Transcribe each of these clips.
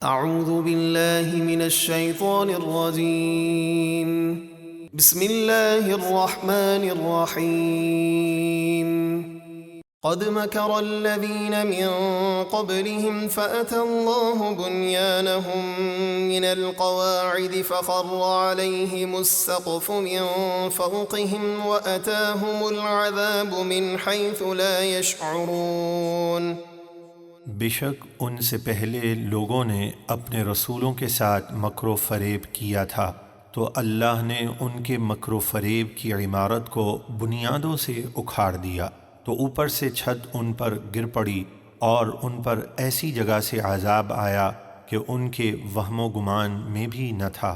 اعوذ باللہ من الشیطان الرجیم بسم اللہ الرحمن الرحیم قد مکر الذین من قبلهم فأتى الله بنيانهم من القواعد فخر عليهم السقف من فوقهم وأتاهم العذاب من حيث لا يشعرون۔ بے شک ان سے پہلے لوگوں نے اپنے رسولوں کے ساتھ مکر و فریب کیا تھا، تو اللہ نے ان کے مکر و فریب کی عمارت کو بنیادوں سے اکھاڑ دیا، تو اوپر سے چھت ان پر گر پڑی اور ان پر ایسی جگہ سے عذاب آیا کہ ان کے وہم و گمان میں بھی نہ تھا۔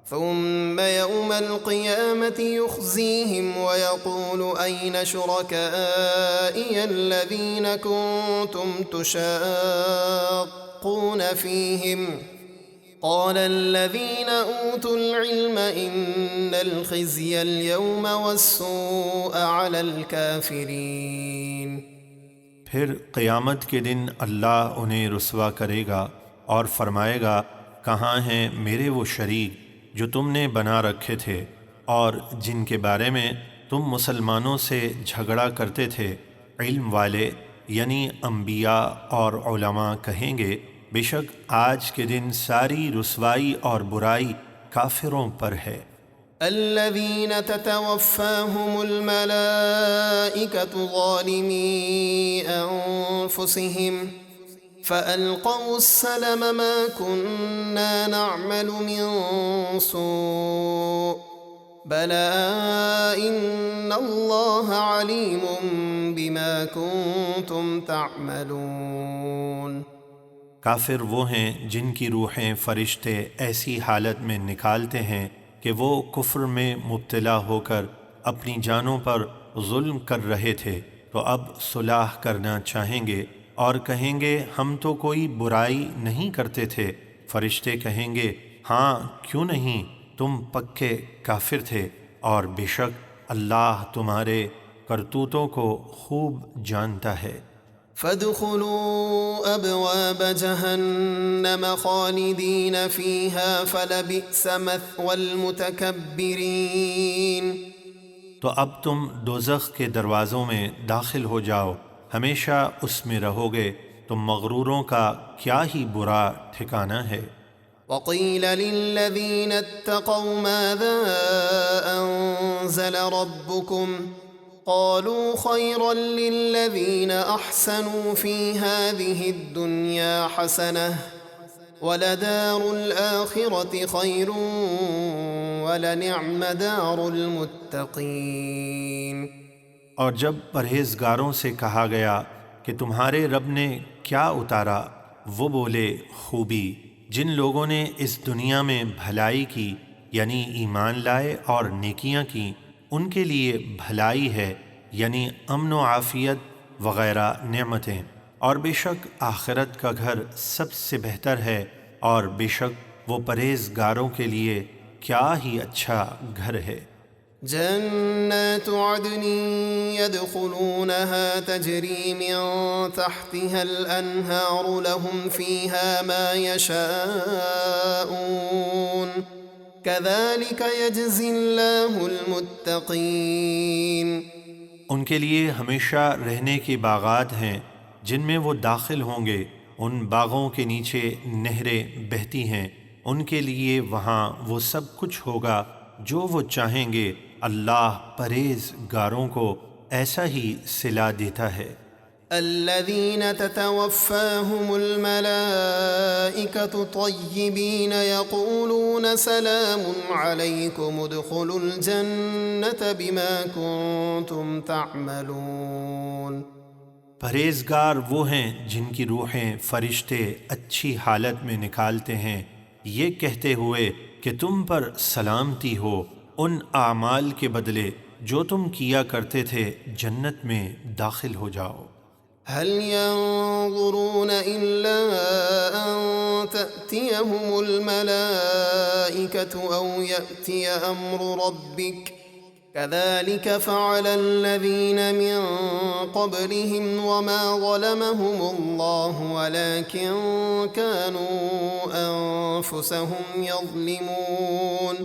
ثم يوم القيامة يخزيهم ويقول أين شركائي الذين كنتم تشاقون فيهم قال الذين أوتوا العلم إن الخزي اليوم والسوء على الكافرين۔ پھر قیامت کے دن اللہ انہیں رسوا کرے گا اور فرمائے گا، کہاں ہیں میرے وہ شریک جو تم نے بنا رکھے تھے اور جن کے بارے میں تم مسلمانوں سے جھگڑا کرتے تھے؟ علم والے یعنی انبیاء اور علماء کہیں گے، بے شک آج کے دن ساری رسوائی اور برائی کافروں پر ہے۔ الذين تتوفاهم الملائكة ظالمي أنفسهم فألقوا السلم ما كنا نعمل من سوء بلى إن الله عليم بما كنتم تعملون۔ کافر وہ ہیں جن کی روحیں فرشتے ایسی حالت میں نکالتے ہیں کہ وہ کفر میں مبتلا ہو کر اپنی جانوں پر ظلم کر رہے تھے، تو اب صلح کرنا چاہیں گے اور کہیں گے ہم تو کوئی برائی نہیں کرتے تھے۔ فرشتے کہیں گے ہاں کیوں نہیں، تم پکے کافر تھے، اور بے شک اللہ تمہارے کرتوتوں کو خوب جانتا ہے۔ فادخلوا ابواب جہنم خالدین فیہا فلبئس مثوى المتکبرین۔ تو اب تم دوزخ کے دروازوں میں داخل ہو جاؤ، ہمیشہ اس میں رہو گے، تم مغروروں کا کیا ہی برا ٹھکانہ ہے۔ وقیل للذین اتقوا ماذا انزل ربکم قالوا خيرا للذين أحسنوا في هذه الدنيا حسنة ولدار الآخرة خير ولنعم دار المتقين۔ اور جب پرہیزگاروں سے کہا گیا کہ تمہارے رب نے کیا اتارا، وہ بولے خوبی، جن لوگوں نے اس دنیا میں بھلائی کی یعنی ایمان لائے اور نیکیاں کی، ان کے لیے بھلائی ہے یعنی امن و عافیت وغیرہ نعمتیں، اور بے شک آخرت کا گھر سب سے بہتر ہے، اور بے شک وہ پرہیزگاروں کے لیے کیا ہی اچھا گھر ہے۔ جنات عدن يدخلونها تجري من تحتها الأنهار لهم فيها ما يشاءون كذلك يجزي الله المتقين۔ ان کے لیے ہمیشہ رہنے کے باغات ہیں جن میں وہ داخل ہوں گے، ان باغوں کے نیچے نہریں بہتی ہیں، ان کے لیے وہاں وہ سب کچھ ہوگا جو وہ چاہیں گے، اللہ پرہیزگاروں کو ایسا ہی صلہ دیتا ہے۔ الذين تتوفاهم الملائكة طيبين يقولون سلام عليكم ادخلوا الجنة بما كنتم تعملون۔ پرہیزگار وہ ہیں جن کی روحیں فرشتے اچھی حالت میں نکالتے ہیں، یہ کہتے ہوئے کہ تم پر سلامتی ہو، ان اعمال کے بدلے جو تم کیا کرتے تھے جنت میں داخل ہو جاؤ۔ هل ينظرون إلا أن تأتيهم الملائكة أو يأتي أمر ربك كذلك فعل الذين من قبلهم وما ظلمهم الله ولكن كانوا أنفسهم يظلمون۔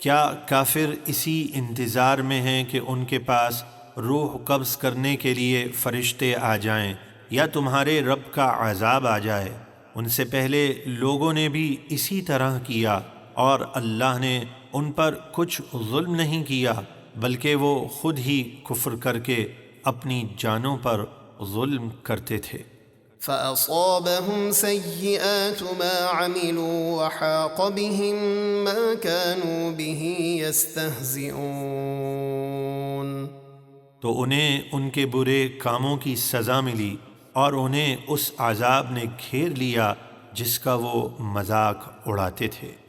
کیا کافر اسی انتظار میں ہیں کہ ان کے پاس روح قبض کرنے کے لیے فرشتے آ جائیں یا تمہارے رب کا عذاب آ جائے؟ ان سے پہلے لوگوں نے بھی اسی طرح کیا، اور اللہ نے ان پر کچھ ظلم نہیں کیا، بلکہ وہ خود ہی کفر کر کے اپنی جانوں پر ظلم کرتے تھے۔ فأصابهم سيئات ما عملوا وحاق بهم ما كانوا به يستهزئون۔ تو انہیں ان کے برے کاموں کی سزا ملی، اور انہیں اس عذاب نے گھیر لیا جس کا وہ مذاق اڑاتے تھے۔